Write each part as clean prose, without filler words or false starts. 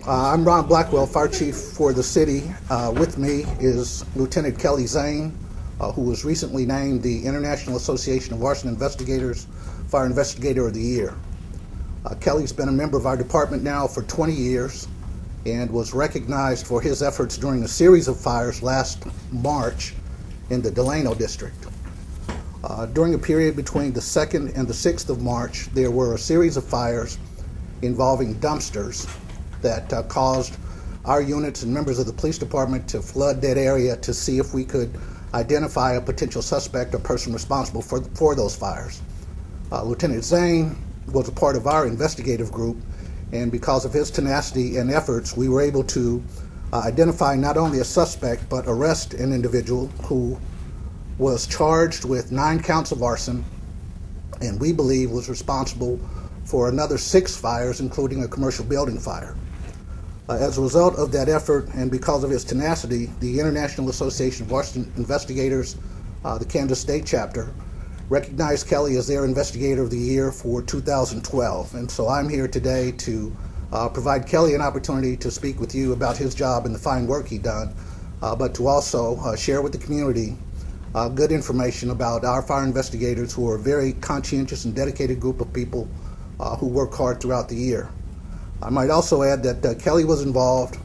I'm Ron Blackwell, Fire Chief for the city. With me is Lieutenant Kelly Zane, who was recently named the International Association of Arson Investigators Fire Investigator of the Year. Kelly's been a member of our department now for 20 years and was recognized for his efforts during a series of fires last March in the Delano district. During a period between the 2nd and the 6th of March, there were a series of fires involving dumpsters that caused our units and members of the police department to flood that area to see if we could identify a potential suspect or person responsible for those fires. Lieutenant Zane was a part of our investigative group, and because of his tenacity and efforts, we were able to identify not only a suspect but arrest an individual who was charged with 9 counts of arson and we believe was responsible for another 6 fires, including a commercial building fire. As a result of that effort and because of his tenacity, the International Association of Arson Investigators, the Kansas State chapter, recognized Kelly as their Investigator of the Year for 2012. And so I'm here today to provide Kelly an opportunity to speak with you about his job and the fine work he done, but to also share with the community good information about our fire investigators, who are a very conscientious and dedicated group of people who work hard throughout the year. I might also add that Kelly was involved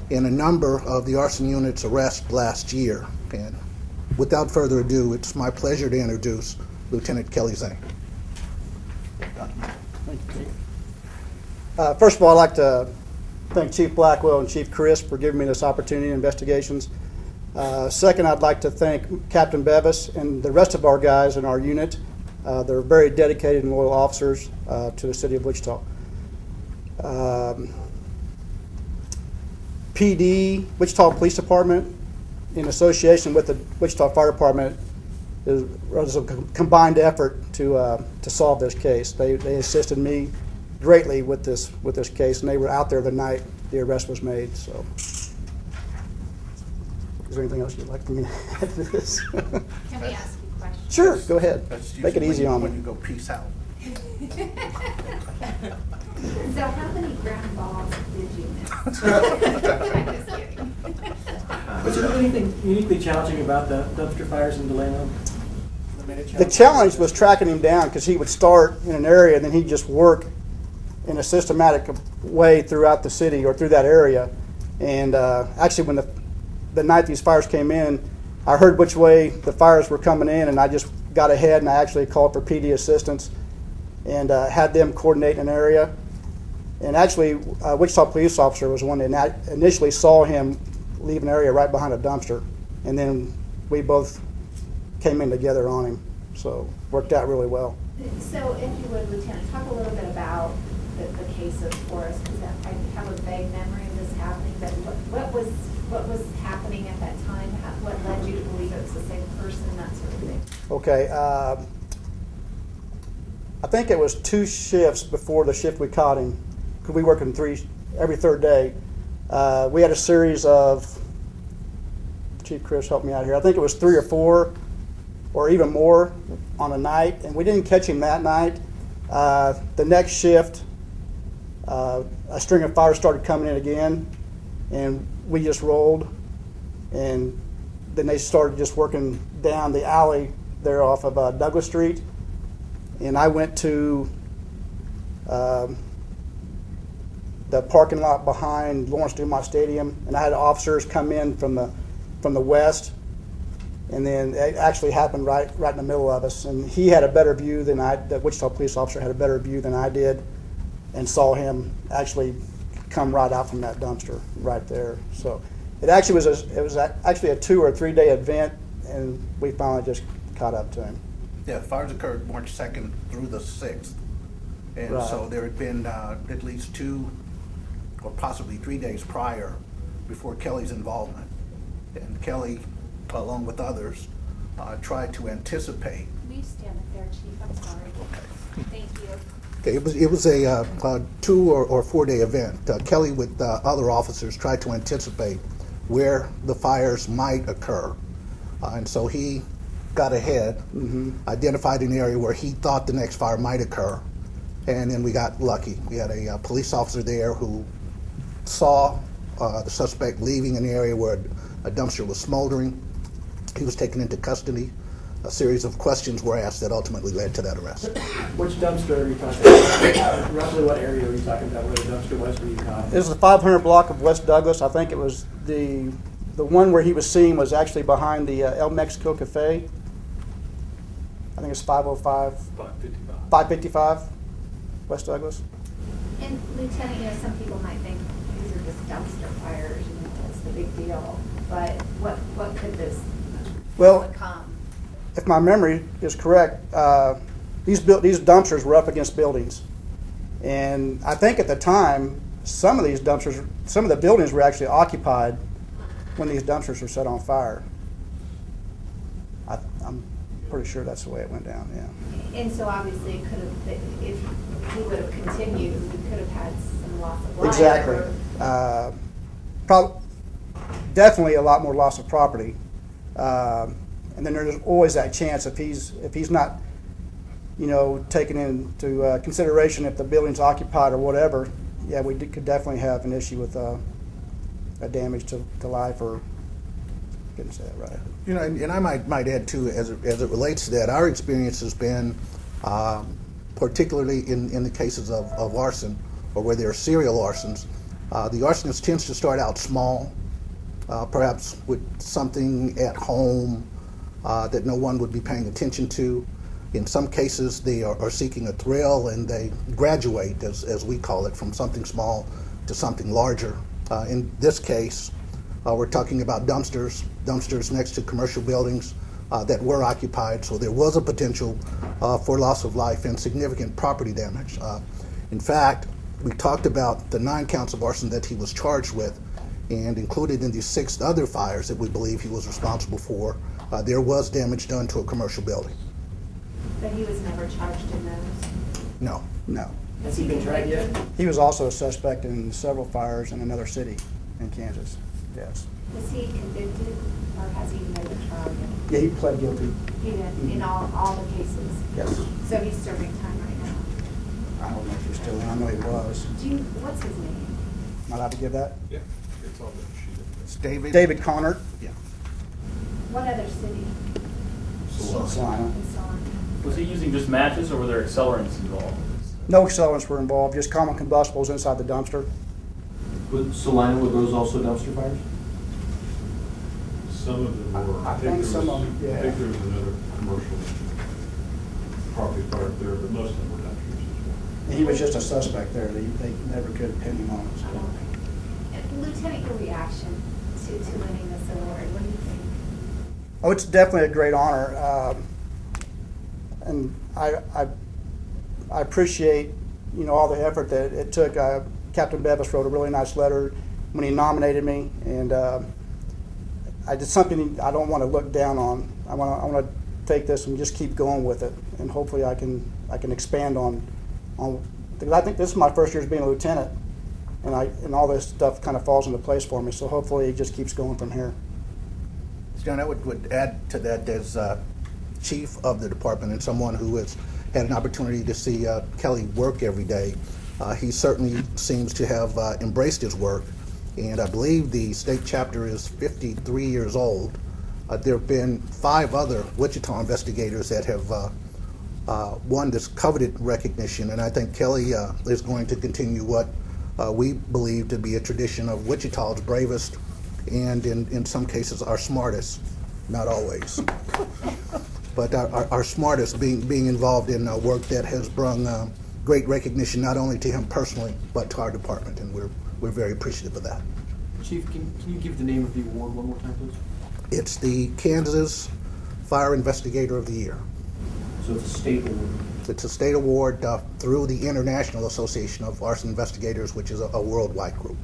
in a number of the arson unit's arrests last year. And without further ado, it's my pleasure to introduce Lieutenant Kelly Zane. Thank you, Chief. First of all, I'd like to thank Chief Blackwell and Chief Chris for giving me this opportunity in investigations. Second, I'd like to thank Captain Bevis and the rest of our guys in our unit. They're very dedicated and loyal officers to the city of Wichita. PD, Wichita Police Department, in association with the Wichita Fire Department, was a combined effort to solve this case. They assisted me greatly with this case, and they were out there the night the arrest was made. So, is there anything else you'd like for me to add to this? Can we ask you questions? Sure, go ahead. Make it easy on me. When you go peace out. So how many ground balls did you miss? I'm just kidding. Was there anything uniquely challenging about the dumpster fires in Delano? The challenge was tracking him down, because he would start in an area and then he'd just work in a systematic way throughout the city or through that area. And actually, when the night these fires came in, I heard which way the fires were coming in, and I just got ahead and I actually called for PD assistance and had them coordinate an area. And actually, Wichita police officer was one that initially saw him leave an area right behind a dumpster, and then we both came in together on him. So worked out really well. So if you would, Lieutenant, talk a little bit about the case of Forrest, because I have a vague memory of this happening, but what was happening at that time? What led you to believe it was the same person, that sort of thing? Okay. I think it was 2 shifts before the shift we caught him, because we work in 3 every 3rd day. We had a series of, Chief Chris helped me out here, I think it was 3 or 4 or even more on a night, and we didn't catch him that night. The next shift, a string of fires started coming in again, and we just rolled, and then they started just working down the alley there off of Douglas Street, and I went to the parking lot behind Lawrence Dumont Stadium, and I had officers come in from the west, and then it actually happened right in the middle of us. And he had a better view than the Wichita police officer had a better view than I did, and saw him actually come right out from that dumpster right there. So it was actually a 2 or 3 day event, and we finally just caught up to him. Yeah, the fires occurred March 2nd through the 6th. And Right. so there had been at least 2 or possibly 3 days prior before Kelly's involvement. And Kelly, along with others, tried to anticipate. Will you stand up there, Chief? I'm sorry. Okay. Thank you. Okay, it was a 2 or 4 day event. Kelly, with other officers, tried to anticipate where the fires might occur. And so he got ahead, identified an area where he thought the next fire might occur, and then we got lucky. We had a police officer there who saw the suspect leaving an area where a dumpster was smoldering. He was taken into custody. A series of questions were asked that ultimately led to that arrest. Which dumpster are you talking about? Roughly what area are you talking about where the dumpster was where you caught him? This is the 500 block of West Douglas. I think it was the one where he was seen was actually behind the El Mexico Cafe. I think it's 505. 555, West Douglas. And Lieutenant, some people might think these are just dumpster fires and it's the big deal, but what could this become? If my memory is correct, these dumpsters were up against buildings, and I think at the time some of the buildings were actually occupied when these dumpsters were set on fire. I'm pretty sure that's the way it went down. Yeah. And so obviously it could have, if he would have continued, we could have had some loss of life. Exactly. Definitely a lot more loss of property. And then there's always that chance if he's not, taken into consideration if the building's occupied or whatever. Yeah, we could definitely have an issue with a damage to life or. Couldn't say that right. And I might add too, as it relates to that, our experience has been, particularly in the cases of arson or where there are serial arsons, the arsonist tends to start out small, perhaps with something at home that no one would be paying attention to. In some cases, they are seeking a thrill and they graduate, as we call it, from something small to something larger. In this case, we're talking about dumpsters next to commercial buildings that were occupied, so there was a potential for loss of life and significant property damage. In fact, we talked about the 9 counts of arson that he was charged with, and included in the 6 other fires that we believe he was responsible for, there was damage done to a commercial building. But he was never charged in those? No. Has he been tried yet? He was also a suspect in several fires in another city in Kansas. Yes. Was he convicted, or has he made a trial yet? Yeah, he pled guilty. He did, in all the cases? Yes. So he's serving time right now? I don't know if he's still in. I know he was. What's his name? Am I allowed to give that? Yeah, it's on the sheet. It's David. David Connert. Yeah. What other city? Salina. In Salina. Was he using just matches or were there accelerants involved? No accelerants were involved, just common combustibles inside the dumpster. With Salina, were those also dumpster fires? Some of them were. I think some of them, yeah. I think there was another commercial property fire there, but most of them were dumpsters as well. And he was just a suspect there. They never could pin him on it. So. Lieutenant, your reaction to winning this award, what do you think? Oh, it's definitely a great honor, and I appreciate all the effort that it took. Captain Bevis wrote a really nice letter when he nominated me, and I did something I don't want to look down on. I want to take this and just keep going with it, and hopefully I can expand on because I think this is my first year as being a lieutenant, and all this stuff kind of falls into place for me. So hopefully it just keeps going from here. John, I would add to that as chief of the department and someone who has had an opportunity to see Kelly work every day. He certainly seems to have embraced his work, and I believe the state chapter is 53 years old. There have been 5 other Wichita investigators that have won this coveted recognition, and I think Kelly is going to continue what we believe to be a tradition of Wichita's bravest and in some cases our smartest, not always, but our smartest being involved in work that has brought great recognition not only to him personally but to our department, and we're very appreciative of that. Chief, can you give the name of the award one more time, please? It's the Kansas Fire Investigator of the Year. So it's a state award. It's a state award through the International Association of Arson Investigators, which is a worldwide group.